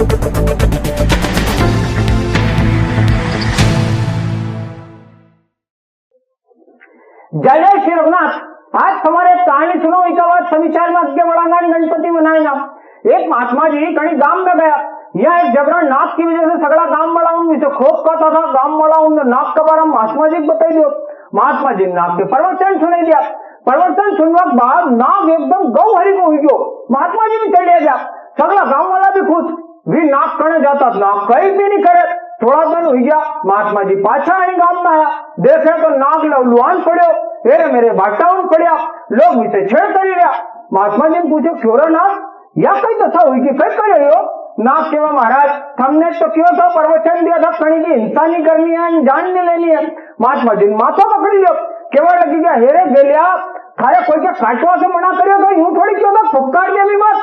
जय जय श्री रघुनाथ। आज हमारे कहानी सुनो इसके बाद समाचार में आगे बढ़ाना गणपति मनाएगा। एक महात्मा जी कहीं गांव में गया। यह एक जबरा नाक की वजह से सगड़ा गांव वाला इसे खोप कहता था। गांव वाला नाक के बारे में महात्मा जी बताई दो। महात्मा जी नाक के प्रवचन सुनाई दिया। प्रवचन सुनने के बाद नाक एकदम गौहरी को हुई गयो। महात्मा जी भी चले गया। सगड़ा गांव वाला भी खुश। भी नाक करने जाता नाक कहीं भी नहीं करे। थोड़ा दिन हो गया महात्मा जी पाछा आने गांव में आया। देखे तो नाक लुहान पड़ो। अरे मेरे बाटाउन पड़ा। लोग इसे छेड़ कर रहा। महात्मा जी ने पूछो क्यों रे नाक या कई दशा हुई कि कई कर रही हो। नाक केवा महाराज हमने तो क्यों था प्रवचन दिया था कहीं की हिंसा नहीं करनी है जान नहीं लेनी है। महात्मा जी माथा पकड़ी लो। केवल लगी गया हेरे गेलिया खाया कोई के काटवा से मना करो तो यूं थोड़ी क्यों था फुपकार दिया भी मत।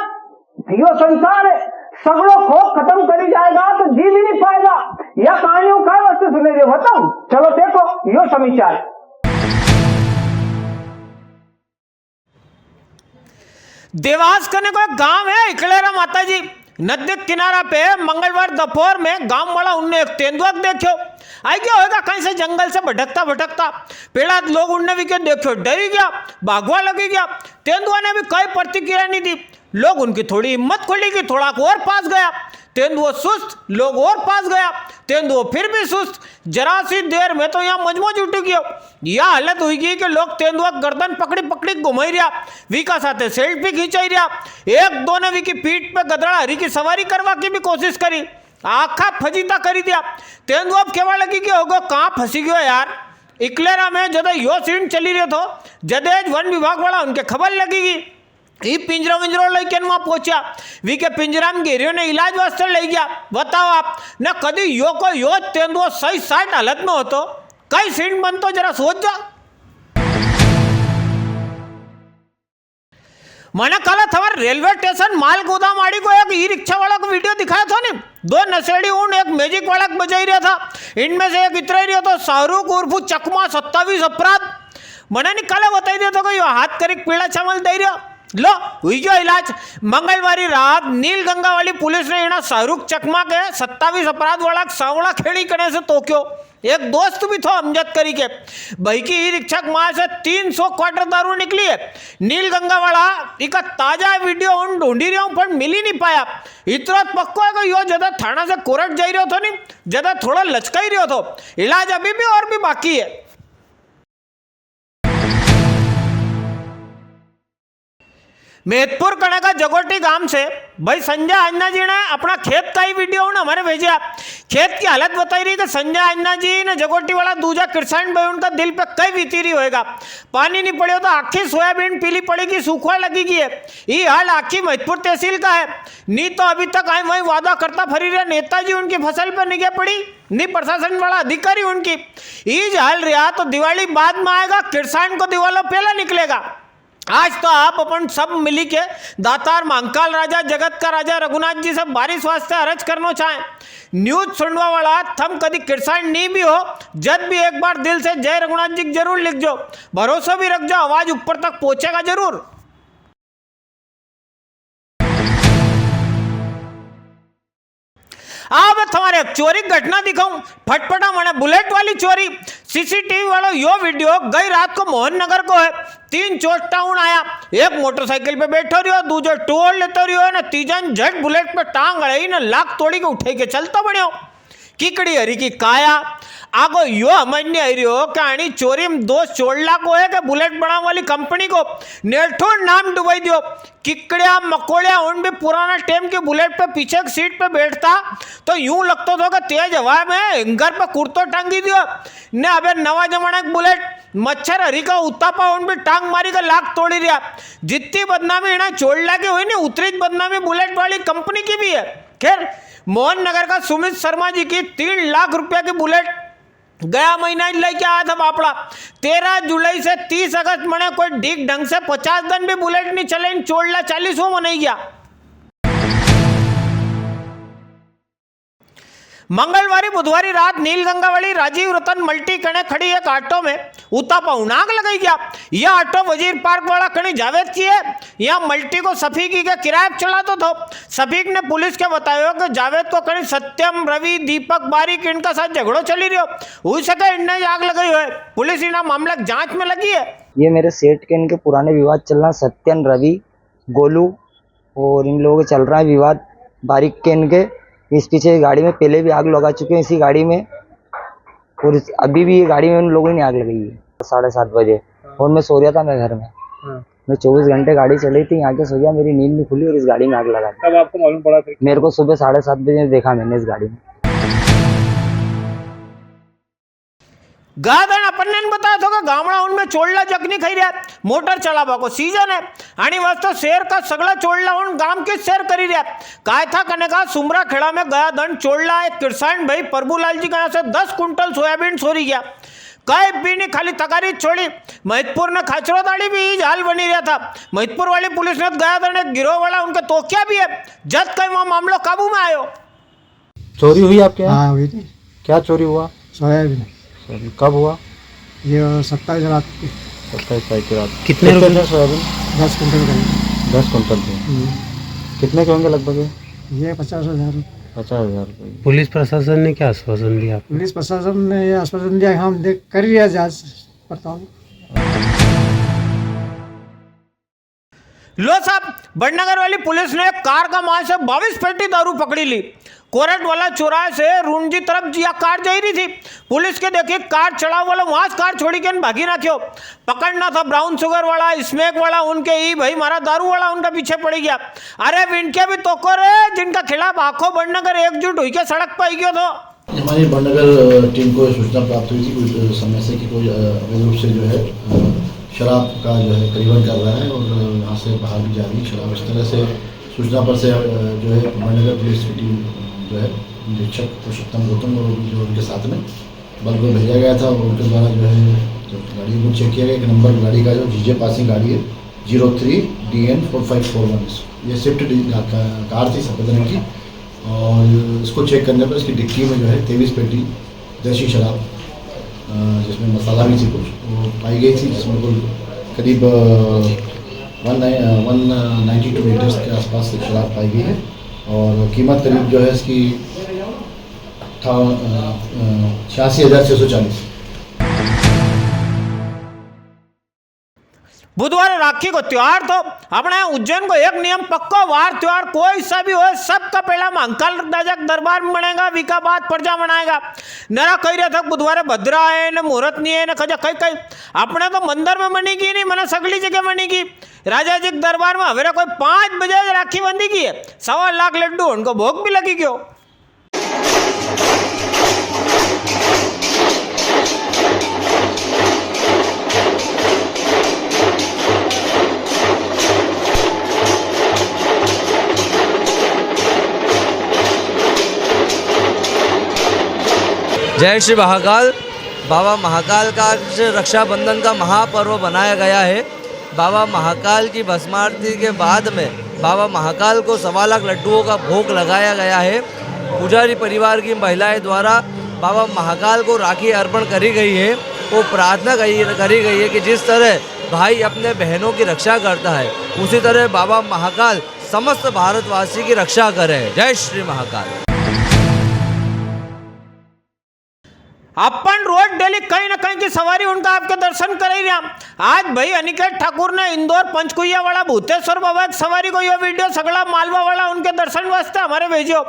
यो संसार है सगड़ो खोप खत्म करी जाएगा तो जी भी नहीं पाएगा। यह कहानियों का वस्तु सुने दे बताऊं। चलो देखो यो समाचार। देवास कने को एक गांव है इकलेरा माता जी नदी किनारा पे मंगलवार दोपहर में गांव वाला उनने एक तेंदुआ देखो। आई गया होगा कहीं से जंगल से भटकता भटकता। पेड़ा लोग उनने भी क्यों देखो डरी गया भागवा लगी गया। तेंदुआ ने भी कोई प्रतिक्रिया नहीं दी। लोग उनकी थोड़ी हिम्मत खुली कि थोड़ा और पास गया। तेंदुआ सुस्त लोग और पास गया। तेंदुआ फिर भी सुस्त। जरा सी देर में तो यहाँ मजमोज उठ गया। यह हालत हुई कि लोग तेंदुआ गर्दन पकड़ी पकड़ी घुमाई रहा। विका साथे सेल्फी खींचाई रहा। एक दो ने विकी पीठ पे गदड़ा हरी की सवारी करवा की भी कोशिश करी। आखा फजीता करी दिया। तेंदुआ अब केवा लगी कि होगो कहाँ फंसी गयो यार। इकलेरा में जदे यो सीन चली रहे थो जदेज वन विभाग वाला उनके खबर लगेगी। ये पिंजरा विंजरो लेके वहां पहुंचा। वी के पिंजरा में घेरियो ने इलाज वास्ते ले गया। बताओ आप न कभी यो को यो तेंदुआ सही साठ हालत में हो तो कई सीन बनतो जरा सोच जा। मैंने कल थवर रेलवे स्टेशन माल गोदाम आड़ी को एक ई रिक्शा वाला को वीडियो दिखाया था ने। दो नशेड़ी ऊन एक मैजिक वाला बजाई रहा था। इनमें से एक इतना ही रहा तो शाहरुख उर्फ चकमा 27 अपराध। मैंने निकाले बताई दिया तो यो हाथ करीक पीड़ा चावल दे रहा। लो हुई जो इलाज। मंगलवारी रात नील गंगा वाली पुलिस ने इना शाहरुख चकमा के 27 अपराध वाला सावड़ा खेड़ी करने से तोक्यो। एक दोस्त भी था अमजद करी के भाई की ई रिक्शा मार से 300 क्वार्टर दारू निकली है। नील गंगा वाला इका ताजा वीडियो उन ढूंढी रहा हूं पर मिल ही नहीं पाया। इतना पक्को है कि यो ज्यादा थाना से कोरट जा रहा था नहीं ज्यादा थोड़ा लचका ही रहा था। इलाज अभी भी और भी बाकी है। मेहतपुर कने का जगोटी गांव से भाई संजय अन्ना जी ने अपना खेत का ही वीडियो हमारे भेजा। खेत की हालत बताई रही कि संजय अन्ना जी ने जगोटी वाला दूजा किसान भाई उनका दिल पे कई बीती होएगा। पानी नहीं पड़े तो आखी सोयाबीन पीली पड़ेगी सूखा लगेगी है। ये हाल आखी मेहतपुर तहसील का है। नी तो अभी तक आए वही वादा करता फरी रहे नेताजी उनकी फसल पर निगाह पड़ी नी प्रशासन वाला अधिकारी उनकी। ये हाल रहा तो दिवाली बाद में आएगा किसान को दिवाला पहला निकलेगा। आज तो आप अपन सब मिली के दातार महाकाल राजा जगत का राजा रघुनाथ जी से बारिश वास्ते अर्ज करना चाहें। न्यूज सुनवा वाला थम कभी किसान नहीं भी हो जब भी एक बार दिल से जय रघुनाथ जी जरूर लिख जाओ। भरोसा भी रख जाओ आवाज ऊपर तक पहुंचेगा जरूर। अब तुम्हारे एक चोरी घटना दिखाऊं। फटफटा मने बुलेट वाली चोरी। सीसीटीवी वाला यो वीडियो गई रात को मोहन नगर को है। 3 चोटाउन आया। एक मोटरसाइकिल पे बैठो रहो दूसरे टोल लेते रहो ना तीजन झट बुलेट पे टांग अड़ाई ना लाख तोड़ी के उठे के चलता बनो। किकड़ी हरी की काया आगो यो समझ नहीं आई रही हो कहानी चोरी में दोस्त चोड़ला को है कि बुलेट बनाने वाली कंपनी को नेठो नाम डुबाई दियो। किकड़िया मकोड़िया उन भी पुराना टाइम के बुलेट पे पीछे की सीट पे बैठता तो यूं लगता था कि तेज हवा में हैंगर पे कुर्तो टांगी दियो ने। अबे नवा जमाना के बुलेट मच्छर हरी का उतापा उन भी टांग मारी का लाख तोड़ी रहा। जितनी बदनामी इन्हें चोड़ला की हुई नहीं उतरी बदनामी बुलेट वाली कंपनी की भी है। खैर मोहन नगर का सुमित शर्मा जी की 3 लाख रुपया की बुलेट गया महीना लेके आया था बापड़ा। 13 जुलाई से 30 अगस्त मने कोई ठीक ढंग से 50 दिन भी बुलेट नहीं चले इन चोड़ला 40वां मनाई गया। मंगलवारी बुधवारी रात नीलगंगा वाली राजीव रतन मल्टी कने खड़ी एक ऑटो में उतापा उनाग लगाई गया। यह ऑटो वजीर पार्क वाला कहीं जावेद की है। यहाँ मल्टी को सफीकी के किराए पर चलाता था। सफीक ने पुलिस के बताया कि जावेद को कहीं सत्यम, रवि, दीपक, बारिक इनका साथ झगड़ो चली रही हो सके इनने आग लगाई है। पुलिस इना मामला जांच में लगी है। ये मेरे सेठ के इनके पुराने विवाद चल रहा है, सत्यन, रवि, गोलू और इन लोगों के चल रहा है विवाद बारिक के इनके। इस पीछे गाड़ी में पहले भी आग लगा चुके हैं इसी गाड़ी में, और अभी भी ये गाड़ी में उन लोगों ने आग लगाई है 7:30 बजे। और मैं सो रहा था मैं घर में, मैं 24 घंटे गाड़ी चली थी, यहाँ के सो गया, मेरी नींद नहीं खुली और इस गाड़ी में आग लगा दी। तब आपको मालूम पड़ा था? मेरे को सुबह 7:30 बजे देखा मैंने इस गाड़ी में। गादन अपन ने बताया था कि गामड़ा उनमें चोड़ला जखनी खाई रहा मोटर चलावा को सीजन है आणि वास्तव शेर का सगला चोड़ला उन गांव के शेर करी रहा काय था कने का सुमरा खेड़ा में गया दंड चोड़ला एक किसान भाई प्रभुलाल जी का से 10 कुंटल सोयाबीन सोरी गया। काय भी नहीं खाली तगारी छोड़ी। महितपुर ने खाचरो दाड़ी भी हाल बनी रहा था। महितपुर वाली पुलिस ने गया दंड एक गिरोह वाला उनके तोकिया भी है, जब कहीं वह मामला काबू में आयो। चोरी हुई आपके यहाँ? हाँ हुई थी। क्या चोरी हुआ? सोयाबीन। कब हुआ? ये 27 रात की। 27 तारीख की रात। कितने थे सोयाबीन? 10 कुंटल का। 10 कुंटल थे। कितने के होंगे लगभग? ये 50,000। 50,000 रुपये। पुलिस प्रशासन ने क्या आश्वासन दिया? पुलिस प्रशासन ने ये आश्वासन दिया, हम देख कर लिया जांच पड़ताल। लो साहब, बड़नगर वाली पुलिस ने कार का माल से 22 पेटी दारू पकड़ी ली। कोरट वाला चौराहे से रूंजी तरफ जिया कार जा रही थी। पुलिस के देखिए कार चढ़ाव वाला वहां कार छोड़ी के भागी ना क्यों। पकड़ना था ब्राउन शुगर वाला, स्मैक वाला, उनके ही भाई मारा दारू वाला उनका पीछे पड़ गया। अरे इनके भी तो करे जिनका खिलाफ आंखों बड़नगर एकजुट हुई के सड़क पर आई गयो तो। हमारी बड़नगर टीम को सूचना प्राप्त हुई थी कुछ समय से कि कोई अवैध रूप से जो है शराब का जो है परिवहन कर रहा है और यहाँ से बाहर भी जा रही है शराब। इस तरह से सूचना पर से जो है बड़नगर पुलिस की टीम जो है निरीक्षक पुरुषोत्तम गौतम और जो उनके साथ में बल को भेजा गया था और उनके द्वारा जो है जब गाड़ी को चेक किया गया, एक नंबर गाड़ी का जो जीजे पासिंग गाड़ी है 03DN4541, ये स्विफ्ट कार थी सफ़ेद रंग की। और इसको चेक करने पर इसकी डिक्की में जो है 23 पेटी देसी शराब जिसमें मसाला भी थी कुछ वो पाई गई थी, जिसमें कुल करीब 192 लीटर्स के आसपास शराब पाई गई है और कीमत करीब जो है इसकी 86,640। बुधवार राखी को त्योहार तो अपने उज्जैन को एक नियम पक्का वार त्योहार कोई सा भी हो सबका पहला अंकल दाजक दरबार में बनेगा विकाबाद प्रजा बनाएगा। नरा कही रहा था बुधवार भद्रा है न मुहूर्त नहीं है न खजा कई कई अपने तो मंदिर में बनेगी नहीं मैंने सगली जगह बनेगी। राजा जी के दरबार में हवेरा कोई 5 बजे राखी बंदी की है, 1.25 लाख लड्डू उनको भोग भी लगी क्यों। जय श्री महाकाल। बाबा महाकाल का रक्षाबंधन का महापर्व बनाया गया है। बाबा महाकाल की भस्मारती के बाद में बाबा महाकाल को 1.25 लाख लड्डुओं का भोग लगाया गया है। पुजारी परिवार की महिलाएं द्वारा बाबा महाकाल को राखी अर्पण करी गई है। वो प्रार्थना करी गई है कि जिस तरह भाई अपने बहनों की रक्षा करता है उसी तरह बाबा महाकाल समस्त भारतवासी की रक्षा करे। जय श्री महाकाल। अपन रोज डेली कहीं ना कहीं की सवारी उनका आपके दर्शन कर ही रहा। आज भाई अनिकेत ठाकुर ने इंदौर पंचकुइया वाला भूतेश्वर बाबा की सवारी को यह वीडियो सगला मालवा वाला उनके दर्शन वास्ते हमारे भेजो।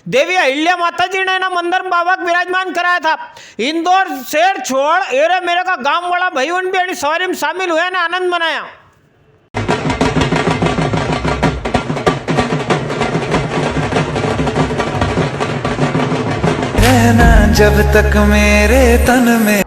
देवी अहिल्या माता जी ने ना मंदिर में बाबा विराजमान कराया था। इंदौर शहर छोड़ एरे मेरे का गांव वाला भाई उन भी सवारी में शामिल हुए ने आनंद मनाया। रहना जब तक मेरे तन में।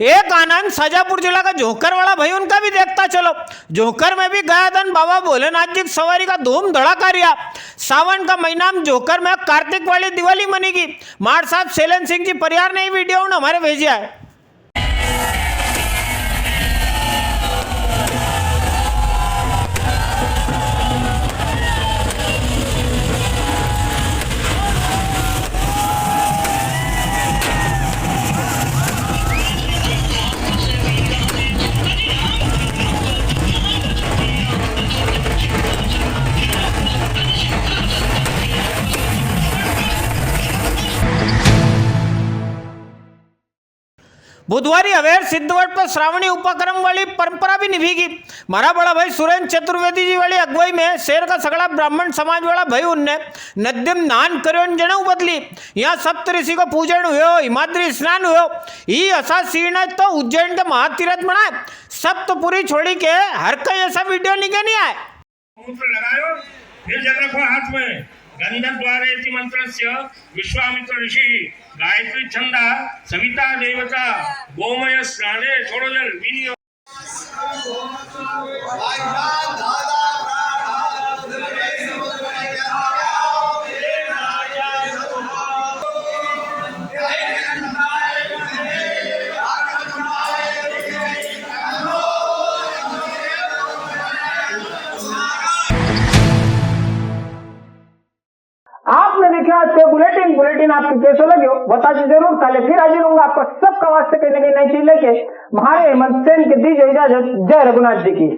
एक आनंद शाजापुर जिला का जोकर वाला भाई उनका भी देखता चलो। जोकर में भी गया दिन बाबा भोलेनाथ जी की सवारी का धूम धड़ाका रिया। सावन का महीना में जोकर में कार्तिक वाली दिवाली मनेगी। मार साहब शैलन सिंह जी परिवार ने वीडियो हमारे भेजा है। बुधवारी अवेर सिद्धवट पर श्रावणी उपक्रम वाली परंपरा भी निभेगी। मारा बड़ा भाई सुरेंद्र चतुर्वेदी जी वाली अगुवाई में शहर का सगड़ा ब्राह्मण समाज वाला भाई उनने नद्यम नान करो जनेऊ बदली। यहाँ सप्तऋषि को पूजन हुए, हिमाद्री स्नान हुए। ये ऐसा सीन है तो उज्जैन के महातीर्थ बनाए सप्तपुरी छोड़ी के हर कहीं ऐसा वीडियो निके नहीं आए। लगायो फिर जल रखो हाथ में गंधद्वारे मंत्रस्य विश्वामित्र ऋषि गायत्री छंदा सविता देवता गोमय स्नाने छोड़ो जल विनियोग। आपने देखा आज के बुलेटिन आपके कैसे लगे हो बता दीजिए जरूर। कल फिर हाजिर होंगे आपका सबका वास्ते कहने की नई चीज लेके। महारे हेमंत सेन के दीजिए इजाजत। जय रघुनाथ जी की।